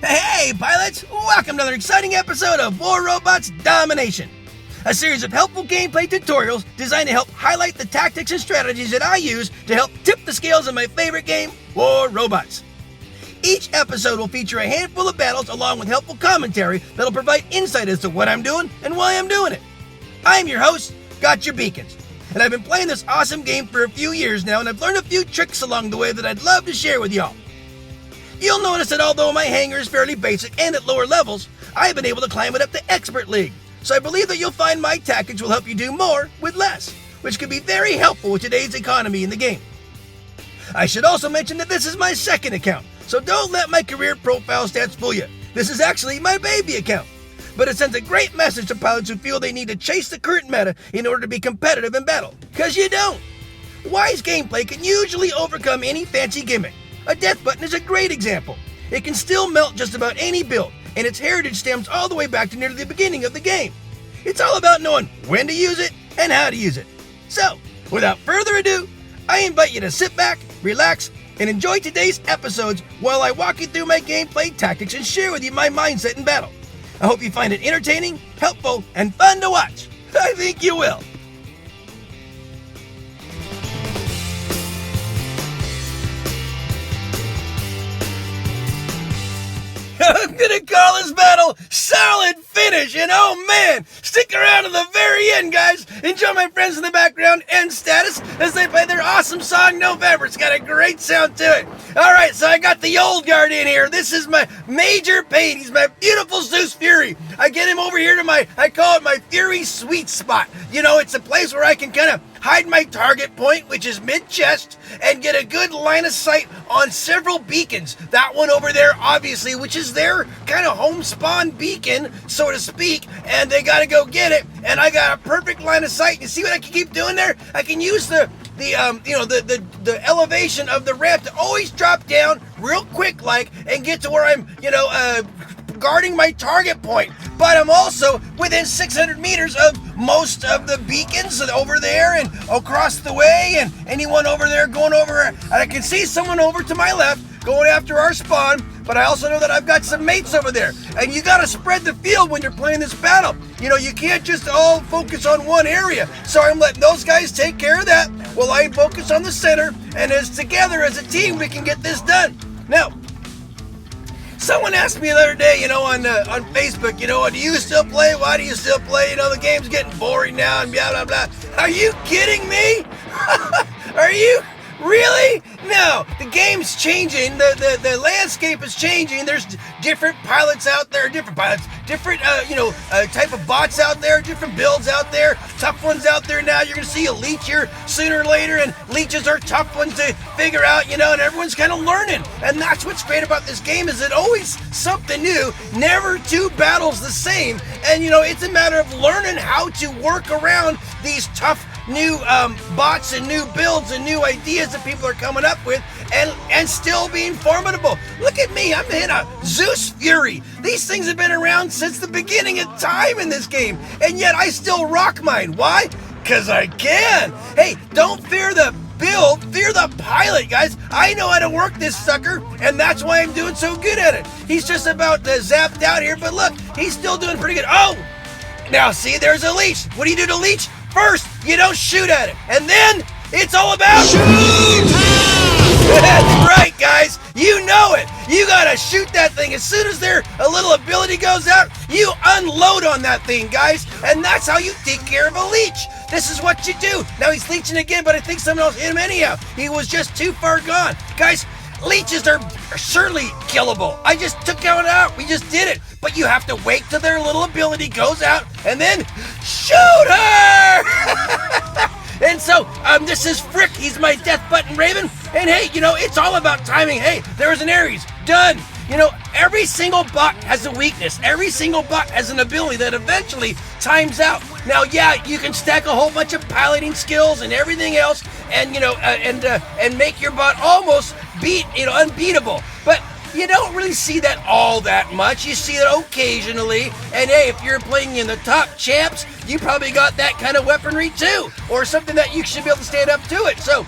Hey, pilots! Welcome to another exciting episode of War Robots Domination, a series of helpful gameplay tutorials designed to help highlight the tactics and strategies that I use to help tip the scales in my favorite game, War Robots. Each episode will feature a handful of battles along with helpful commentary that'll provide insight as to what I'm doing and why I'm doing it. I'm your host, Gotchure Beacons, and I've been playing this awesome game for a few years now, and I've learned a few tricks along the way that I'd love to share with y'all. You'll notice that although my hangar is fairly basic and at lower levels, I've been able to climb it up to Expert League. So I believe that you'll find my tactics will help you do more with less, which could be very helpful with today's economy in the game. I should also mention that this is my second account, so don't let my career profile stats fool you. This is actually my baby account, but it sends a great message to pilots who feel they need to chase the current meta in order to be competitive in battle, because you don't. Wise gameplay can usually overcome any fancy gimmick. A death button is a great example. It can still melt just about any build, and its heritage stems all the way back to near the beginning of the game. It's all about knowing when to use it and how to use it. So, without further ado, I invite you to sit back, relax, and enjoy today's episodes while I walk you through my gameplay tactics and share with you my mindset in battle. I hope you find it entertaining, helpful, and fun to watch. I think you will. I'm gonna call this battle Solid Finish, and oh man, stick around to the very end, guys. Enjoy my friends in the background and status as they play their awesome song November. It's got a great sound to it. Alright, so I got the old guard in here. This is my Major Pain. He's my beautiful Zeus Fury. I get him over here to I call it my Fury sweet spot. You know, it's a place where I can kind of hide my target point, which is mid-chest, and get a good line of sight on several beacons. That one over there, obviously, which is their kind of home spawn beacon, so to speak, and they gotta go get it, and I got a perfect line of sight. You see what I can keep doing there? I can use the elevation of the ramp to always drop down real quick and get to where I'm, guarding my target point. But I'm also within 600 meters of most of the beacons over there and across the way, and anyone over there going over. And I can see someone over to my left going after our spawn, but I also know that I've got some mates over there. And you gotta spread the field when you're playing this battle. You know, you can't just all focus on one area. So I'm letting those guys take care of that while I focus on the center, and together as a team we can get this done. Now, someone asked me the other day, on Facebook, do you still play? Why do you still play? The game's getting boring now and blah, blah, blah. Are you kidding me? Are you? Really? No, the game's changing. The landscape is changing. There's different pilots out there, different type of bots out there, different builds out there, tough ones out there now. You're going to see a leech here sooner or later, and leeches are tough ones to figure out, and everyone's kind of learning. And that's what's great about this game, is it always something new, never two battles the same. And, it's a matter of learning how to work around these tough new bots and new builds and new ideas that people are coming up with, and still being formidable. Look at me, I'm in a Zeus Fury. These things have been around since the beginning of time in this game, and yet I still rock mine. Why? Because I can. Hey, don't fear the build, fear the pilot, guys. I know how to work this sucker, and that's why I'm doing so good at it. He's just about zapped out here, but look, he's still doing pretty good. Oh, now see, there's a leech. What do you do to leech? First, you don't shoot at it, and then it's all about shoot! That's right, guys. You know it. You gotta shoot that thing. As soon as a little ability goes out, you unload on that thing, guys, and that's how you take care of a leech. This is what you do. Now he's leeching again, but I think someone else hit him anyhow. He was just too far gone. Guys, leeches are surely killable. I just took one out. We just did it. But you have to wait till their little ability goes out and then shoot her! And so, this is Frick. He's my death button Raven. And hey, it's all about timing. Hey, there's an Ares. Done. Every single bot has a weakness. Every single bot has an ability that eventually times out. Now, yeah, you can stack a whole bunch of piloting skills and everything else, and and make your bot almost unbeatable. But you don't really see that all that much. You see it occasionally. And hey, if you're playing in the top champs, you probably got that kind of weaponry too, or something that you should be able to stand up to it. So,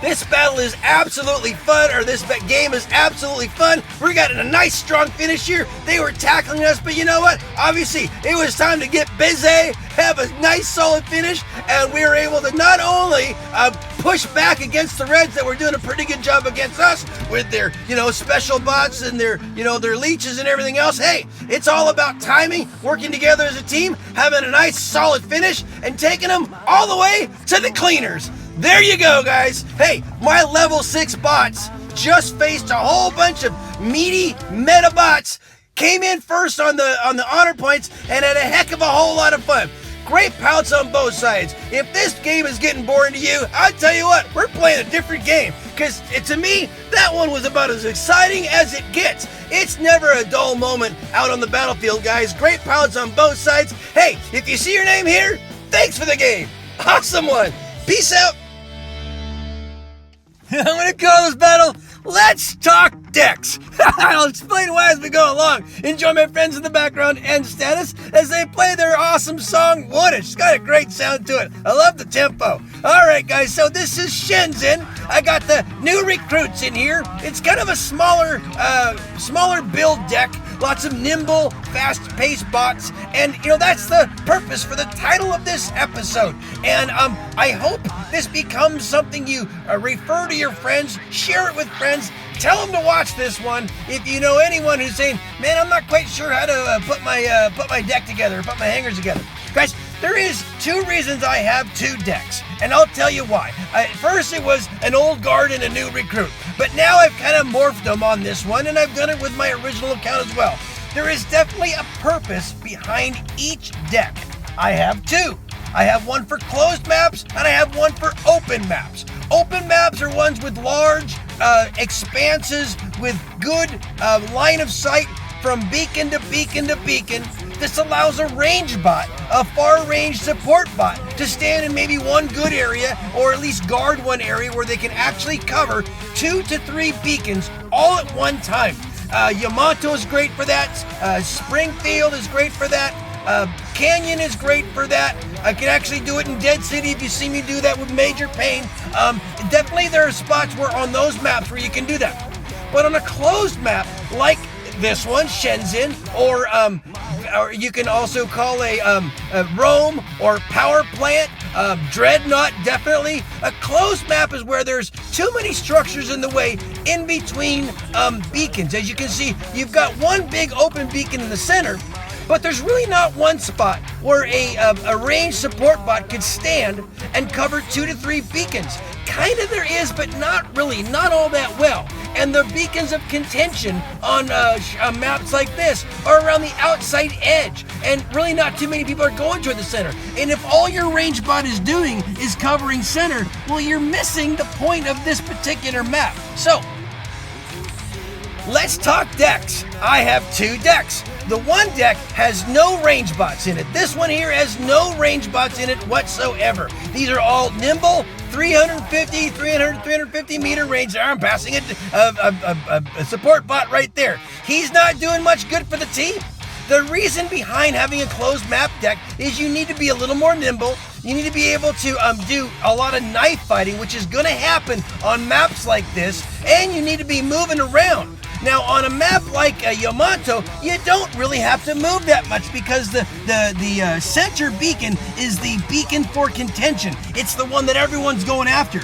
this battle is absolutely fun, or this game is absolutely fun. We got a nice strong finish here. They were tackling us, but you know what? Obviously, it was time to get busy, have a nice solid finish, and we were able to not only push back against the Reds that were doing a pretty good job against us with their, special bots and their leeches and everything else. Hey, it's all about timing, working together as a team, having a nice solid finish, and taking them all the way to the cleaners. There you go, guys. Hey, my level 6 bots just faced a whole bunch of meaty meta bots, came in first on the honor points, and had a heck of a whole lot of fun. Great pouts on both sides. If this game is getting boring to you, I'll tell you what, we're playing a different game. Because to me, that one was about as exciting as it gets. It's never a dull moment out on the battlefield, guys. Great pouts on both sides. Hey, if you see your name here, thanks for the game. Awesome one. Peace out. I'm going to call this battle, Let's Talk Decks. I'll explain why as we go along. Enjoy my friends in the background and status as they play their awesome song, Woodish. It's got a great sound to it. I love the tempo. All right, guys, so this is Shenzhen. I got the new recruits in here. It's kind of a smaller build deck. Lots of nimble, fast-paced bots, and that's the purpose for the title of this episode. And I hope this becomes something you refer to your friends, share it with friends, tell them to watch this one. If you know anyone who's saying, "Man, I'm not quite sure how to put my deck together, put my hangers together," guys, there is 2 reasons I have 2 decks, and I'll tell you why. First, it was an old guard and a new recruit, but now I've kind of morphed them on this one, and I've done it with my original account as well. There is definitely a purpose behind each deck. I have 2. I have one for closed maps, and I have one for open maps. Open maps are ones with large expanses with good line of sight from beacon to beacon to beacon. This allows a range bot, a far-range support bot, to stand in maybe one good area, or at least guard one area where they can actually cover 2 to 3 beacons all at one time. Yamato is great for that. Springfield is great for that. Canyon is great for that. I can actually do it in Dead City if you see me do that with Major Pain. Definitely there are spots where on those maps where you can do that. But on a closed map like this one, Shenzhen, or you can also call a Rome or Power Plant, Dreadnought, definitely. A closed map is where there's too many structures in the way in between beacons. As you can see, you've got one big open beacon in the center, but there's really not one spot where a ranged support bot could stand and cover 2 to 3 beacons. Kind of there is, but not really, not all that well. And the beacons of contention on maps like this are around the outside edge, and really not too many people are going toward the center. And if all your range bot is doing is covering center, well, you're missing the point of this particular map. So, let's talk decks. I have 2 decks. The one deck has no range bots in it. This one here has no range bots in it whatsoever. These are all nimble, 350 meter range there. I'm passing a support bot right there. He's not doing much good for the team. The reason behind having a closed map deck is you need to be a little more nimble. You need to be able to do a lot of knife fighting, which is going to happen on maps like this, and you need to be moving around. Now, on a map like Yamato, you don't really have to move that much because the center beacon is the beacon for contention. It's the one that everyone's going after.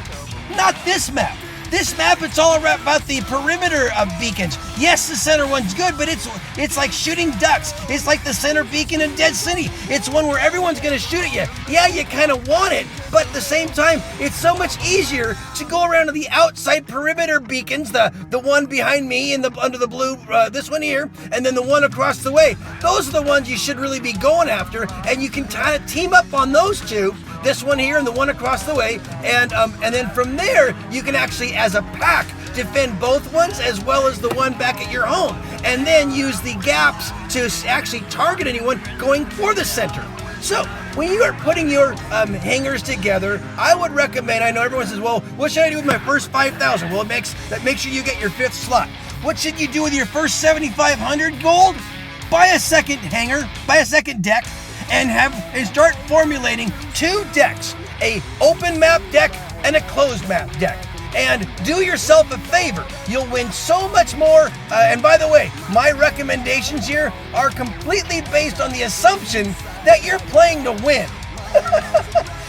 Not this map. This map, it's all about the perimeter of beacons. Yes, the center one's good, but it's like shooting ducks. It's like the center beacon in Dead City. It's one where everyone's going to shoot at you. Yeah, you kind of want it, but at the same time, it's so much easier to go around to the outside perimeter beacons, the one behind me and under the blue, this one here, and then the one across the way. Those are the ones you should really be going after, and you can kind of team up on those 2. This one here and the one across the way, and then from there you can actually, as a pack, defend both ones as well as the one back at your home, and then use the gaps to actually target anyone going for the center. So when you are putting your hangers together, I would recommend. I know everyone says, "Well, what should I do with my first 5,000?" Well, make sure you get your 5th slot. What should you do with your first 7,500 gold? Buy a second hanger, buy a second deck, and start formulating 2 decks, a open map deck and a closed map deck. and do yourself a favor. You'll win so much more. And by the way, my recommendations here are completely based on the assumption that you're playing to win.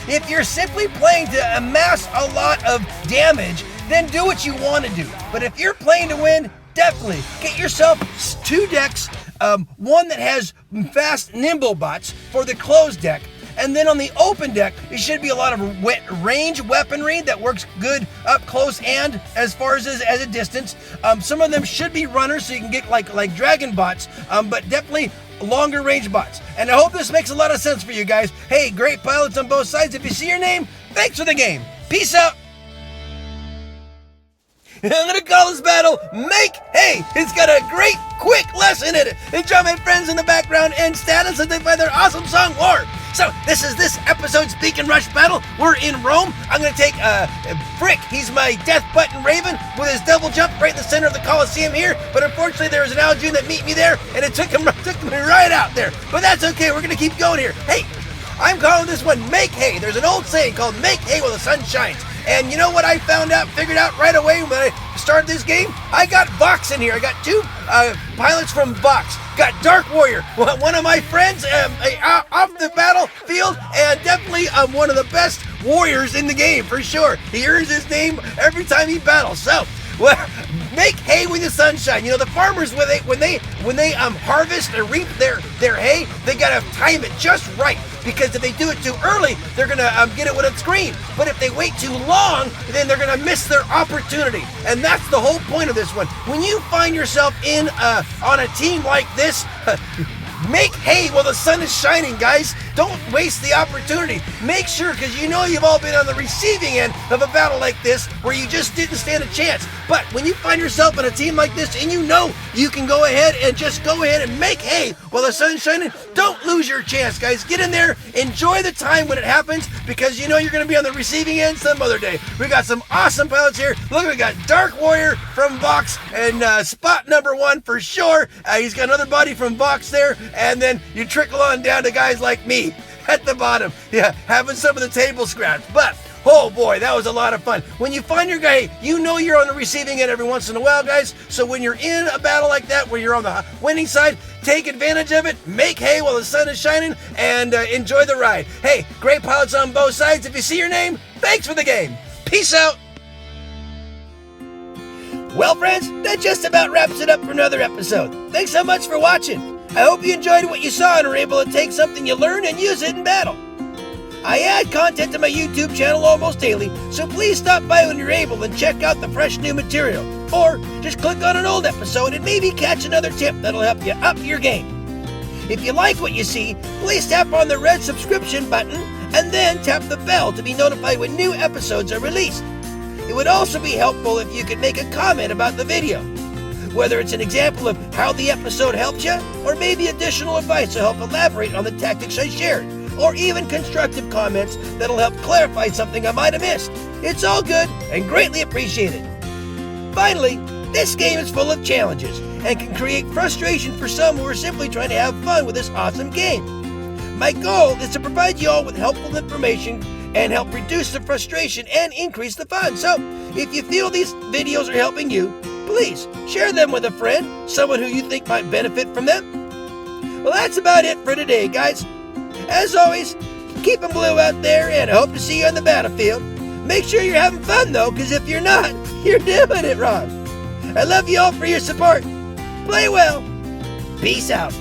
If you're simply playing to amass a lot of damage, then do what you want to do. But if you're playing to win, definitely get yourself 2 decks. One that has fast nimble bots for the closed deck. And then on the open deck, it should be a lot of range weaponry that works good up close and as far as a distance. Some of them should be runners, so you can get like dragon bots, but definitely longer range bots. And I hope this makes a lot of sense for you guys. Hey, great pilots on both sides. If you see your name, thanks for the game. Peace out. I'm going to call this battle Make Hay. It's got a great, quick lesson in it. Enjoy my friends in the background and status as they play their awesome song War. So this is this episode's Beak and Rush battle. We're in Rome. I'm going to take Frick. He's my death button Raven with his double jump right in the center of the Coliseum here. But unfortunately, there was an Algene that meet me there, and it took me right out there. But that's okay. We're going to keep going here. Hey, I'm calling this one Make Hay. There's an old saying called Make Hay while the sun shines. And you know what I figured out right away when I started this game? I got Vox in here. I got 2 pilots from Vox. Got Dark Warrior, one of my friends off the battlefield, and definitely one of the best warriors in the game, for sure. He earns his name every time he battles. So, well, make hay with the sunshine. You know, the farmers, when they harvest or reap their hay, they gotta time it just right. Because if they do it too early, they're gonna get it when it's green. But if they wait too long, then they're gonna miss their opportunity. And that's the whole point of this one. When you find yourself on a team like this, make hay while the sun is shining, guys. Don't waste the opportunity. Make sure, because you know you've all been on the receiving end of a battle like this where you just didn't stand a chance. But when you find yourself in a team like this and you know you can go ahead and make hay while the sun's shining, don't lose your chance, guys. Get in there, enjoy the time when it happens, because you know you're going to be on the receiving end some other day. We got some awesome pilots here. Look, we got Dark Warrior from Vox and spot number 1 for sure. He's got another buddy from Vox there, and then you trickle on down to guys like me at the bottom, yeah, having some of the table scraps. But oh boy, that was a lot of fun. When you find your guy, you know you're on the receiving end every once in a while, guys. So when you're in a battle like that where you're on the winning side, take advantage of it, make hay while the sun is shining, and enjoy the ride. Hey, great pilots on both sides. If you see your name, thanks for the game. Peace out. Well, friends, that just about wraps it up for another episode. Thanks so much for watching. I hope you enjoyed what you saw and were able to take something you learned and use it in battle. I add content to my YouTube channel almost daily, so please stop by when you're able and check out the fresh new material. Or just click on an old episode and maybe catch another tip that'll help you up your game. If you like what you see, please tap on the red subscription button and then tap the bell to be notified when new episodes are released. It would also be helpful if you could make a comment about the video. Whether it's an example of how the episode helped you, or maybe additional advice to help elaborate on the tactics I shared, or even constructive comments that'll help clarify something I might have missed. It's all good and greatly appreciated. Finally, this game is full of challenges and can create frustration for some who are simply trying to have fun with this awesome game. My goal is to provide you all with helpful information and help reduce the frustration and increase the fun. So, if you feel these videos are helping you, please share them with a friend, someone who you think might benefit from them. Well, that's about it for today, guys. As always, keep them blue out there, and I hope to see you on the battlefield. Make sure you're having fun, though, because if you're not, you're doing it wrong. I love you all for your support. Play well. Peace out.